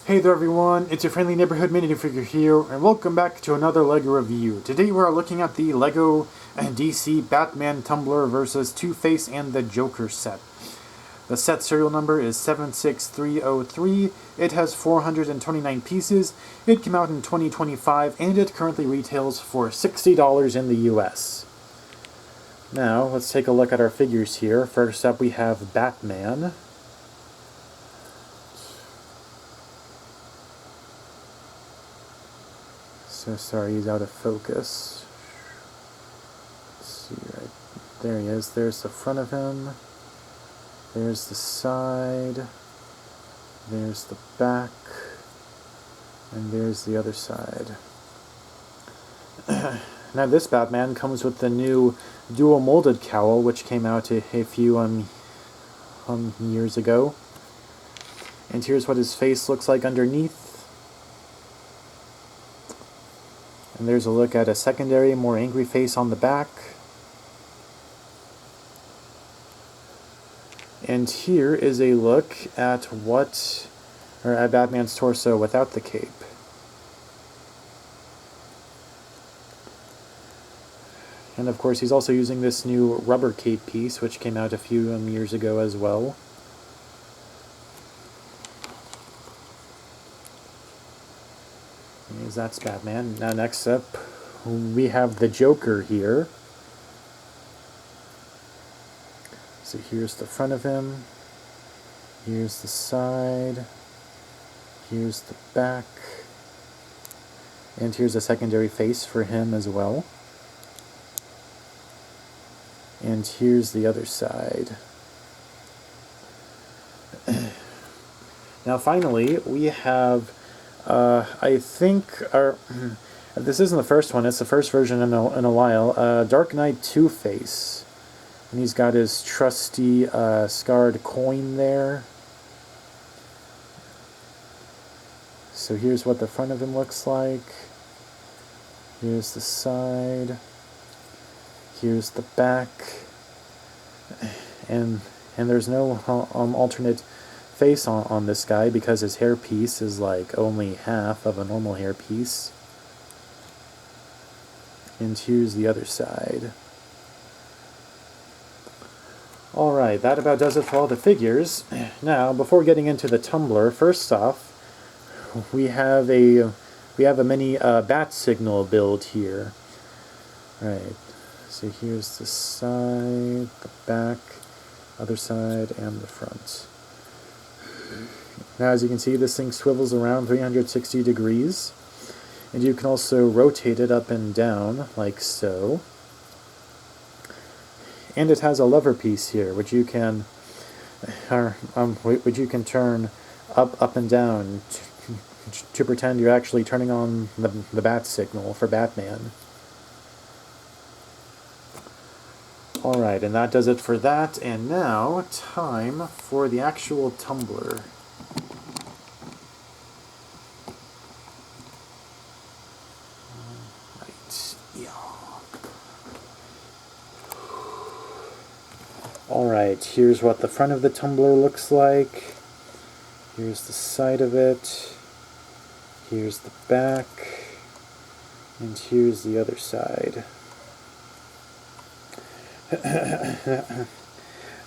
Hey there everyone, it's your friendly neighborhood minifigure here, and welcome back to another LEGO review. Today we are looking at the LEGO DC Batman Tumbler vs. Two-Face and the Joker set. The set serial number is 76303, it has 429 pieces, it came out in 2025, and it currently retails for $60 in the US. Now, let's take a look at our figures here. First up we have Batman. So sorry, he's out of focus. Let's see, right there he is. There's the front of him. There's the side. There's the back. And there's the other side. Now this Batman comes with the new dual molded cowl, which came out a few years ago. And here's what his face looks like underneath. And there's a look at a secondary, more angry face on the back. And here is a look at at Batman's torso without the cape. And of course he's also using this new rubber cape piece, which came out a few years ago as well. That's Batman. Now next up, we have the Joker here. So here's the front of him. Here's the side. Here's the back. And here's a secondary face for him as well. And here's the other side. Now finally, we have I think this isn't the first one, it's the first version in a while, Dark Knight Two-Face. And he's got his trusty scarred coin there. So here's what the front of him looks like. Here's the side. Here's the back. And there's no alternate face on this guy because his hairpiece is like only half of a normal hairpiece. And here's the other side. Alright, that about does it for all the figures. Now, before getting into the tumbler, first off, we have a mini bat signal build here. Right. So here's the side, the back, other side, and the front. Now as you can see, this thing swivels around 360 degrees, and you can also rotate it up and down like so. And it has a lever piece here, which you can turn up and down to pretend you're actually turning on the bat signal for Batman. Alright, and that does it for that, and now time for the actual tumbler. Alright, here's what the front of the tumbler looks like. Here's the side of it. Here's the back. And here's the other side.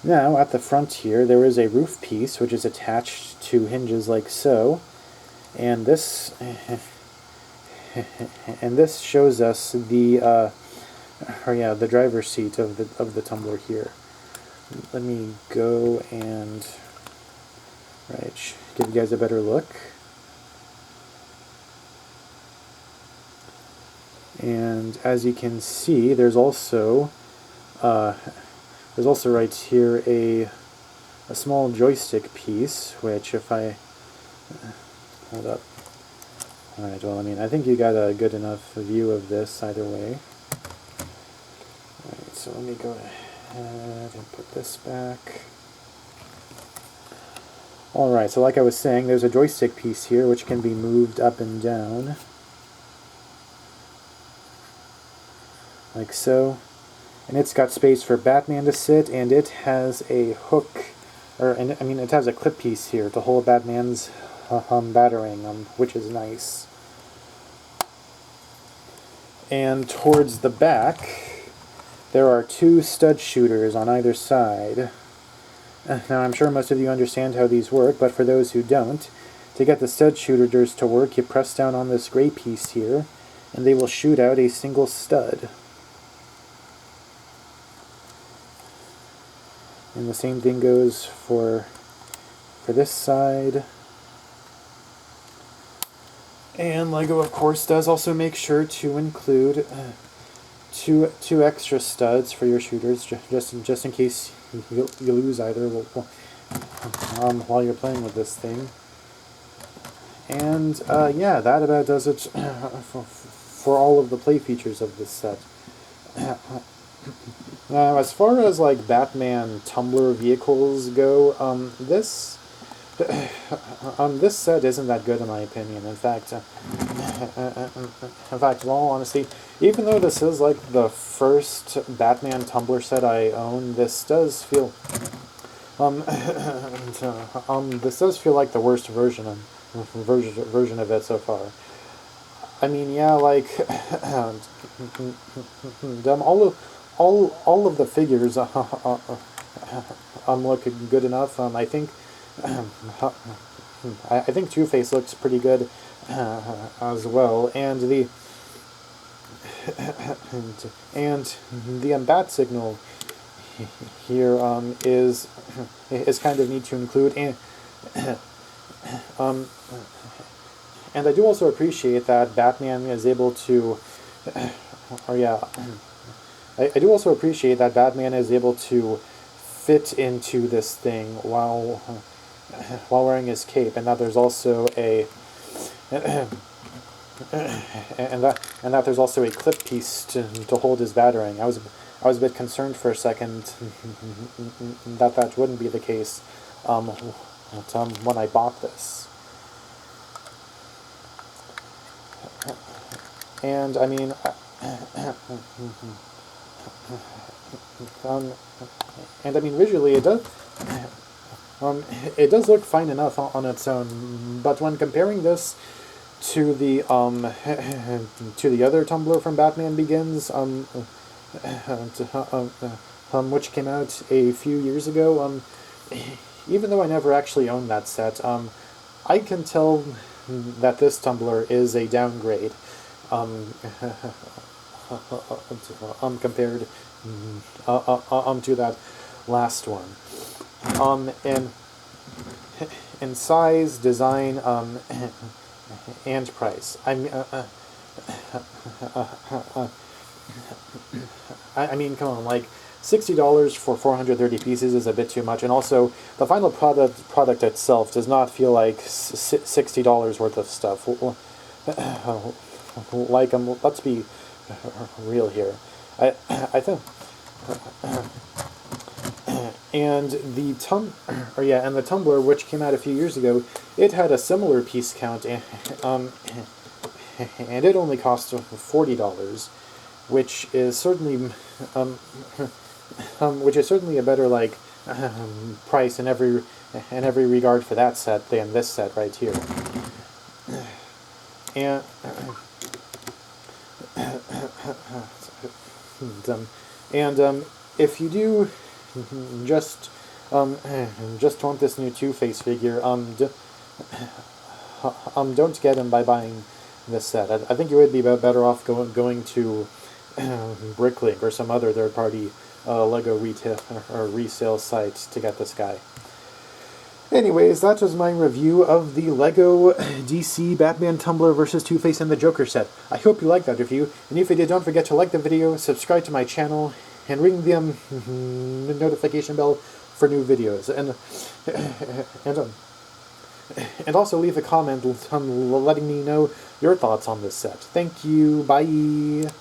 Now, at the front here, there is a roof piece which is attached to hinges like so. And this shows us the driver's seat of the tumbler here. Let me go and give you guys a better look. And as you can see, there's also right here a small joystick piece, which if I hold up. Alright, well, I mean, I think you got a good enough view of this either way. Alright, so let me go ahead and put this back. Alright, so like I was saying, there's a joystick piece here which can be moved up and down. Like so. And it's got space for Batman to sit, and it has a hook, it has a clip piece here to hold Batman's battering, which is nice. And towards the back, there are 2 stud shooters on either side. Now, I'm sure most of you understand how these work, but for those who don't, to get the stud shooters to work, you press down on this gray piece here, and they will shoot out a single stud. And the same thing goes for this side. And LEGO, of course, does also make sure to include two extra studs for your shooters, just in case you lose either while you're playing with this thing. And yeah, that about does it for all of the play features of this set. Now, as far as like Batman tumbler vehicles go, this set isn't that good in my opinion. In fact, in all honesty, even though this is like the first Batman tumbler set I own, this does feel this does feel like the worst version of it so far. I mean, yeah, like all of the figures look good enough. I think I think Two-Face looks pretty good as well, and the bat signal here is kind of neat to include, and I do also appreciate that Batman is able to, I do also appreciate that Batman is able to fit into this thing while wearing his cape, and that there's also a and that there's also a clip piece to hold his battering. I was a bit concerned for a second that wouldn't be the case when I bought this. And I mean, visually it does look fine enough on its own, but when comparing this to the other tumbler from Batman Begins, which came out a few years ago, even though I never actually owned that set, I can tell that this tumbler is a downgrade compared to that last one. In size, design, and price. I mean, come on, like $60 for 430 pieces is a bit too much, and also the final product itself does not feel like $60 worth of stuff. Like, let's be real here. I think, and the tumbler, which came out a few years ago, it had a similar piece count, and it only cost $40, which is certainly a better like price in every regard for that set than this set right here. And if you do just want this new Two-Face figure, don't get him by buying this set. I think you would be better off going to Bricklink or some other third-party LEGO retail or resale site to get this guy. Anyways, that was my review of the LEGO DC Batman Tumbler vs. Two-Face and the Joker set. I hope you liked that review, and if you did, don't forget to like the video, subscribe to my channel, and ring the notification bell for new videos. And also leave a comment letting me know your thoughts on this set. Thank you. Bye.